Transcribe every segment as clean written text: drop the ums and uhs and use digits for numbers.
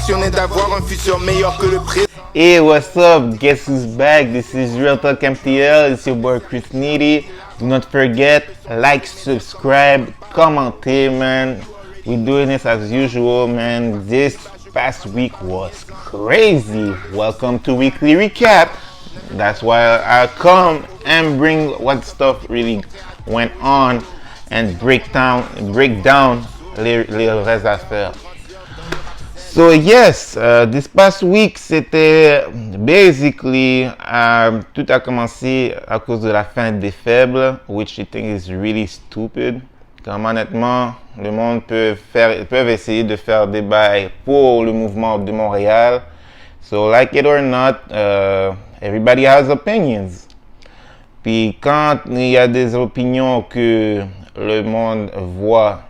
passionné d'avoir un futur meilleur que le présent. Hey, what's up? Guess who's back? This is Real Talk MTL. It's your boy Chris Needy. Do not forget, like, subscribe, commenter, man. We're doing this as usual, man. This past week was crazy. Welcome to Weekly Recap. That's why I come and bring what stuff really went on and break down les vraies affaires. So yes, this past week, c'était basically, tout a commencé à cause de la fin des faibles, which I think is really stupid. Comme honnêtement, le monde peut essayer de faire des bails pour le mouvement de Montréal. So like it or not, everybody has opinions. Puis quand il y a des opinions que le monde voit,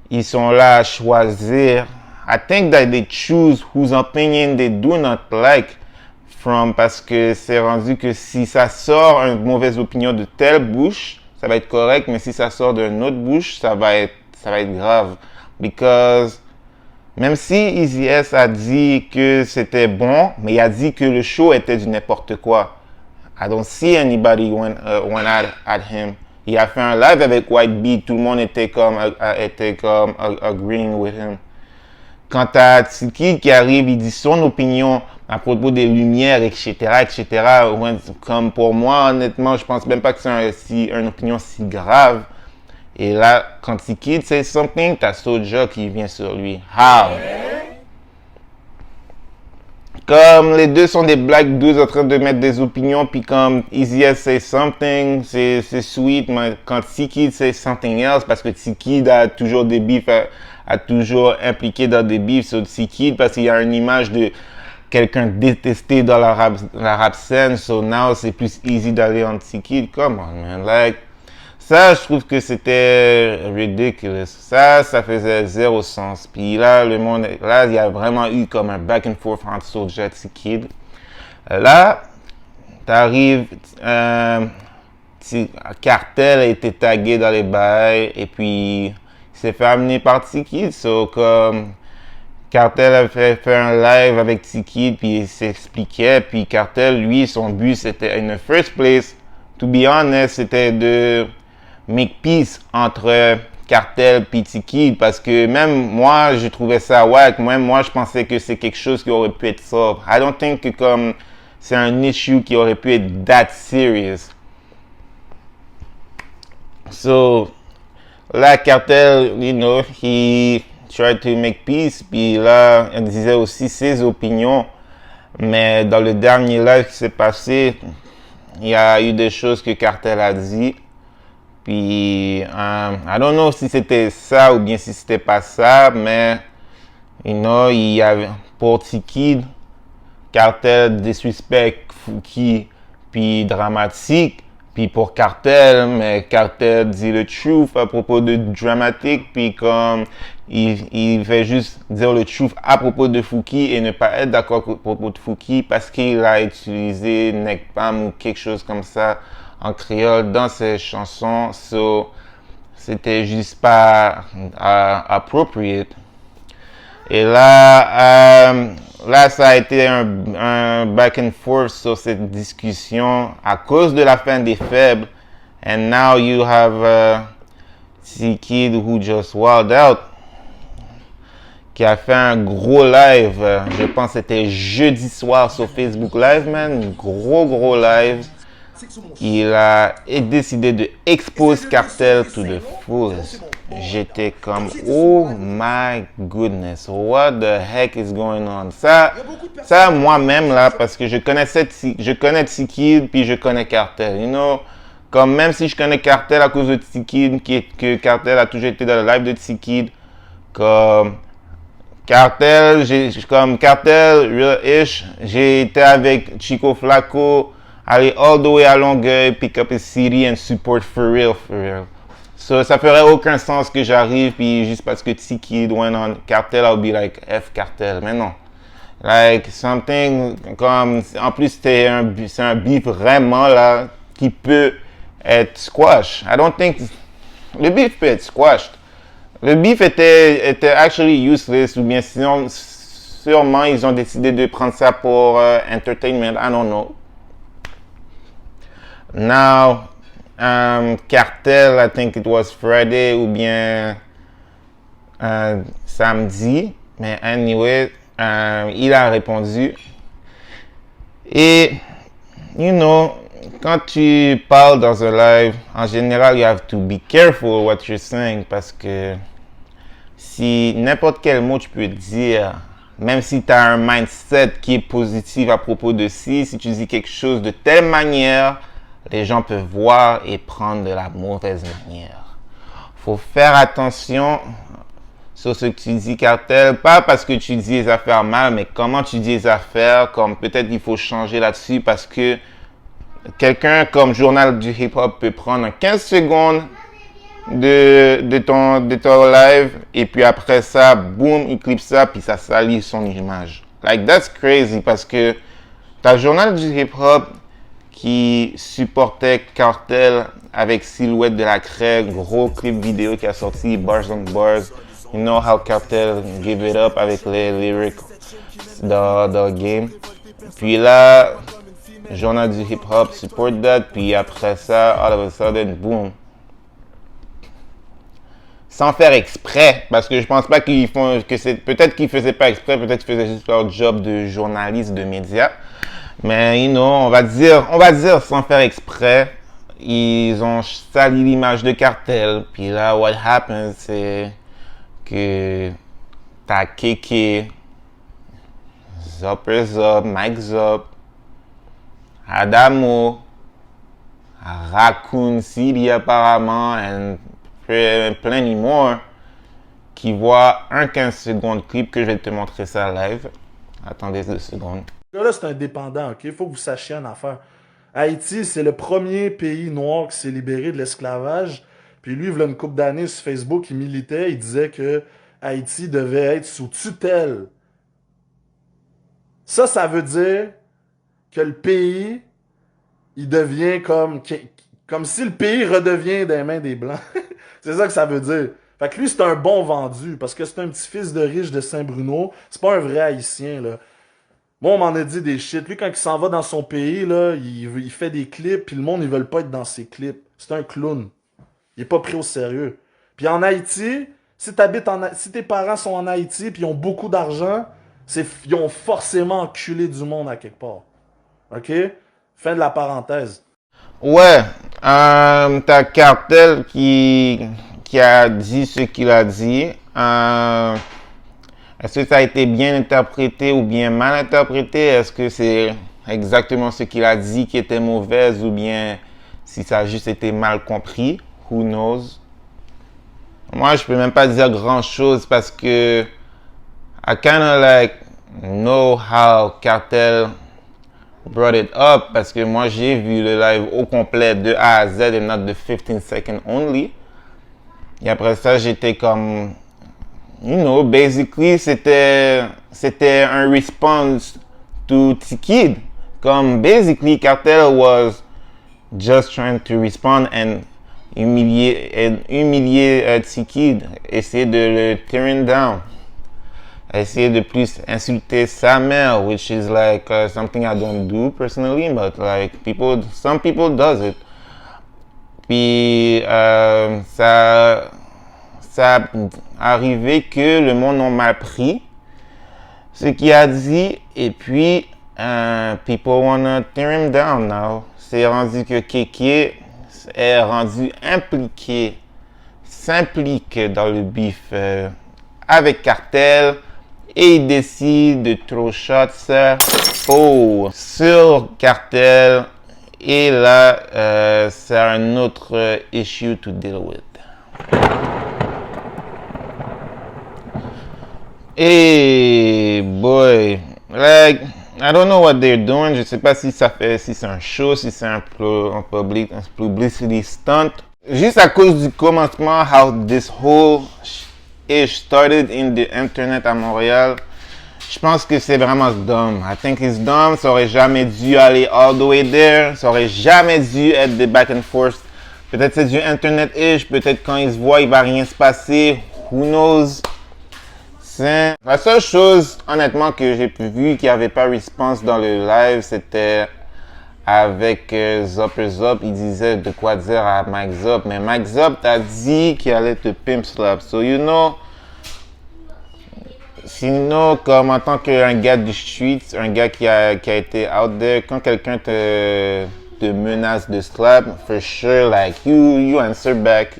ils sont là à choisir. I think that they choose whose opinion they do not like from, parce que c'est rendu que si ça sort une mauvaise opinion de telle bouche, ça va être correct, mais si ça sort d'une autre bouche, ça va être grave. Because même si Easy S a dit que c'était bon, mais il a dit que le show était du n'importe quoi. I don't see anybody went at him. Il a fait un live avec White Beat, tout le monde était comme agreeing with him. Quant à Tiki qui arrive, il dit son opinion à propos des lumières, etc., etc. Comme pour moi, honnêtement, je pense même pas que c'est une opinion si grave. Et là, quand Tiki say something, t'as Soulja qui vient sur lui. How? Comme les deux sont des black dudes en train de mettre des opinions, puis comme Easy S say something, c'est sweet, mais quand Tiki say something else, parce que Tiki a toujours des beefs, a toujours impliqué dans des beefs sur Tiki, parce qu'il y a une image de quelqu'un détesté dans la rap scène, so now c'est plus easy d'aller en Tiki. Come on, man, like, ça, je trouve que c'était ridiculous. Ça faisait zéro sens. Puis là, il y a vraiment eu comme un back and forth entre Soulja et T-Kid. Là, t'arrives, Cartel a été tagué dans les bails, et puis il s'est fait amener par T-Kid. So, comme Cartel a fait un live avec T-Kid, puis il s'expliquait. Puis Cartel, lui, son but, c'était, in the first place, to be honest, c'était de make peace entre Cartel et T-Kid, parce que même moi, je trouvais ça wack. Même moi, je pensais que c'est quelque chose qui aurait pu être solved. I don't think que comme c'est un issue qui aurait pu être that serious. So, là, Cartel, you know, he tried to make peace, puis là, il disait aussi ses opinions. Mais dans le dernier live qui s'est passé, il y a eu des choses que Cartel a dit. Puis, I don't know si c'était ça ou bien si c'était pas ça, mais, you know, il y avait, pour T-Kid, Cartel disrespect Fouki, puis dramatique, puis pour Cartel, mais Cartel dit le truth à propos de dramatique, puis comme, il fait juste dire le truth à propos de Fouki et ne pas être d'accord à propos de Fouki parce qu'il a utilisé Nekpam ou quelque chose comme ça en créole dans ses chansons, so c'était juste pas appropriate. Et là, ça a été un back and forth sur cette discussion à cause de la fin des faibles. And now you have T-Kid who just wild out, qui a fait un gros live. Je pense que c'était jeudi soir sur Facebook Live, man. Gros live. Il a décidé de expose Cartel to the fullest. J'étais comme, oh my goodness, what the heck is going on? Ça moi-même là, parce que je connais T-Kid puis je connais Cartel, you know. Comme même si je connais Cartel à cause de T-Kid, que Cartel a toujours été dans le live de T-Kid, comme Cartel, real-ish, j'ai été avec Chico Flaco, aller all the way à Longueuil, pick up his CD and support for real. So, ça ferait aucun sens que j'arrive, puis juste parce que T-Kid went on Cartel, I'll be like, F Cartel. Mais non. Like, something comme, en plus, c'est un beef vraiment, là, qui peut être squash. I don't think, le beef peut être squashed. Le beef était actually useless, ou bien sinon, sûrement, ils ont décidé de prendre ça pour entertainment. I don't know. Now, Cartel, I think it was Friday ou bien samedi. Mais anyway, il a répondu. Et, you know, quand tu parles dans un live, en général, you have to be careful what you're saying parce que si n'importe quel mot tu peux dire, même si tu as un mindset qui est positif à propos de si tu dis quelque chose de telle manière, les gens peuvent voir et prendre de la mauvaise manière. Faut faire attention sur ce que tu dis, Cartel, pas parce que tu dis les affaires mal, mais comment tu dis les affaires, comme peut-être il faut changer là-dessus parce que quelqu'un comme Journal du Hip-Hop peut prendre 15 secondes de ton live et puis après ça, boum, il clip ça puis ça salit son image. Like, that's crazy parce que t'as Journal du Hip-Hop qui supportait Cartel avec Silhouette de la Craie, gros clip vidéo qui a sorti, Bars on Bars. You know how Cartel give it up avec les lyrics dans le game. Puis là, Journal du Hip-Hop support that, puis après ça, all of a sudden, boom. Sans faire exprès, parce que je pense pas qu'ils font, peut-être qu'ils faisaient pas exprès, peut-être qu'ils faisaient juste leur job de journaliste, de médias. Mais, you know, on va dire sans faire exprès, ils ont sali l'image de Cartel. Puis là, what happens, c'est que t'as Kéké, Zopper Zop, Mike Zop, Adamo, Raccoon City apparemment, et plenty more, qui voient un 15 secondes clip que je vais te montrer ça live. Attendez 2 secondes. Là, c'est indépendant, ok? Il faut que vous sachiez une affaire. Haïti, c'est le premier pays noir qui s'est libéré de l'esclavage. Puis lui, il y a une couple d'années sur Facebook, il militait, il disait que Haïti devait être sous tutelle. Ça veut dire que le pays, il devient comme si le pays redevient des mains des Blancs. C'est ça que ça veut dire. Fait que lui, c'est un bon vendu, parce que c'est un petit fils de riche de Saint-Bruno. C'est pas un vrai Haïtien, là. Moi, on m'en a dit des shit. Lui, quand il s'en va dans son pays, là, il fait des clips, puis le monde, ils veulent pas être dans ses clips. C'est un clown. Il est pas pris au sérieux. Puis en Haïti, si tes parents sont en Haïti, puis ils ont beaucoup d'argent, ils ont forcément enculé du monde à quelque part. OK? Fin de la parenthèse. Ouais, t'as Cartel qui a dit ce qu'il a dit. Est-ce que ça a été bien interprété ou bien mal interprété? Est-ce que c'est exactement ce qu'il a dit qui était mauvais ou bien si ça a juste été mal compris? Who knows? Moi, je peux même pas dire grand-chose parce que I kinda like know how Cartel brought it up parce que moi, j'ai vu le live au complet de A à Z et not the 15 seconds only. Et après ça, j'étais comme... You know, basically, c'était un response to T-Kid. Comme, basically, Cartel was just trying to respond and humilier T-Kid. Essayer de le tearing down. Essayer de plus insulter sa mère, which is like something I don't do personally, but like some people does it. Puis, ça arrivé que le monde a mal pris ce qu'il a dit et puis people wanna tear him down now. C'est rendu que Kéké est rendu s'implique dans le beef avec Cartel et il décide de throw shots sur Cartel et là c'est un autre issue to deal with. Hey boy, like I don't know what they're doing. Je sais pas si c'est un show, si c'est un publicity stunt. Juste à cause du commencement, how this whole ish started in the internet à Montréal, je pense que c'est vraiment dumb. I think it's dumb. Ça aurait jamais dû aller all the way there. Ça aurait jamais dû être des back and forth. Peut-être c'est du internet ish. Peut-être quand ils se voient, il va rien se passer. Who knows? Saint. La seule chose, honnêtement, que j'ai vu qui avait pas response dans le live, c'était avec Zopper Zop. Il disait de quoi dire à Mike Zop. Mais Mike Zop t'a dit qu'il allait te pimp slap. So, you know, sinon, comme en tant qu'un gars du street, un gars qui a été out there, quand quelqu'un te menace de slap, for sure, like, you answer back,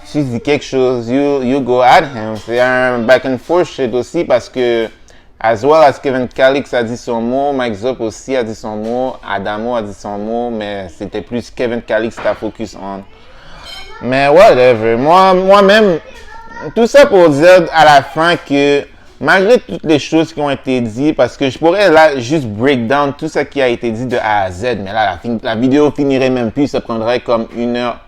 si tu dis quelque chose, you go at him. C'est un back and forth shit aussi parce que, as well as Kevin Calix a dit son mot, Mike Zop aussi a dit son mot, Adamo a dit son mot, mais c'était plus Kevin Calix qui a focus on. Mais whatever, moi-même, tout ça pour dire à la fin que malgré toutes les choses qui ont été dites, parce que je pourrais là juste break down tout ce qui a été dit de A à Z, mais là la vidéo finirait même plus, ça prendrait comme 1 heure.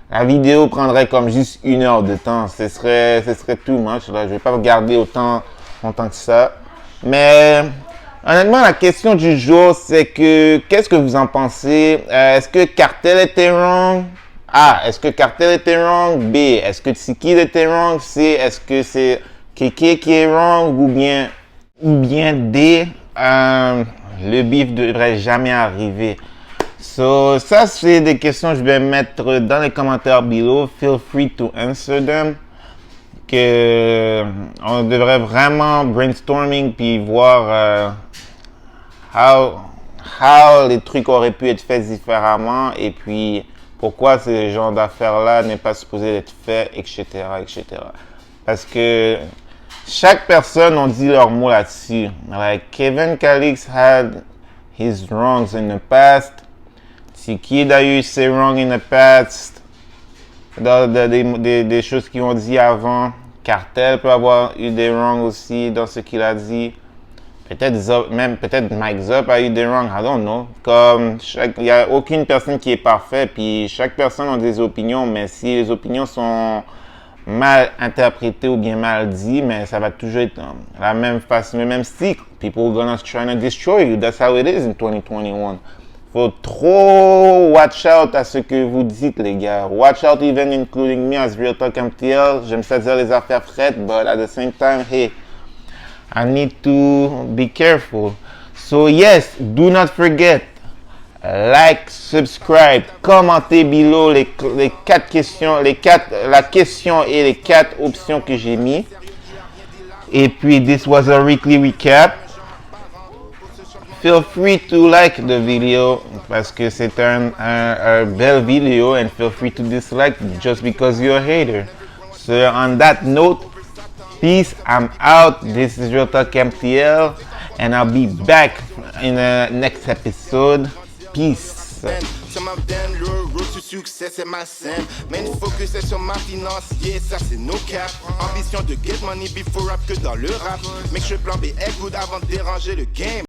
La vidéo prendrait comme juste 1 heure de temps, ce serait too much, là. Je vais pas regarder autant que ça. Mais honnêtement, la question du jour, c'est que qu'est-ce que vous en pensez? Est-ce que Cartel était wrong? A. Est-ce que Cartel était wrong? B. Est-ce que Tiki était wrong? C. Est-ce que c'est Keke qui est wrong? Ou bien D. Le beef devrait jamais arriver. So, ça c'est des questions que je vais mettre dans les commentaires below. Feel free to answer them. Que on devrait vraiment brainstorming puis voir how les trucs auraient pu être faits différemment et puis pourquoi ce genre d'affaires-là n'est pas supposé être fait, etc., etc. Parce que chaque personne a dit leur mot là-dessus. Like, Kevin Calix had his wrongs in the past. Tiki a eu ses wrongs in the past. Des choses qu'ils ont dit avant. Cartel peut avoir eu des wrongs aussi dans ce qu'il a dit. Peut-être Mike Zop a eu des wrongs, I don't know. Comme il n'y a aucune personne qui est parfaite, puis chaque personne a des opinions, mais si les opinions sont mal interprétées ou bien mal dites, mais ça va toujours être la même façon, le même style. People gonna try to destroy you. That's how it is in 2021. Faut trop watch out à ce que vous dites, les gars. Watch out even including me as Real Talk MTL. J'aime ça dire les affaires frettes, but at the same time, hey, I need to be careful. So yes, do not forget, like, subscribe, commentez below les 4 questions, la question et les 4 options que j'ai mis. Et puis, this was a weekly recap. Feel free to like the video parce que c'est un belle vidéo and feel free to dislike just because you're a hater. So on that note, peace, I'm out. This is Real Talk MTL and I'll be back in the next episode. Peace. Some of them, le road to succès c'est ma scène. Main focus est sur ma financier, ça c'est no cap. Ambition de get money before rap que dans le rap. Make sure plan B est good avant de déranger le game.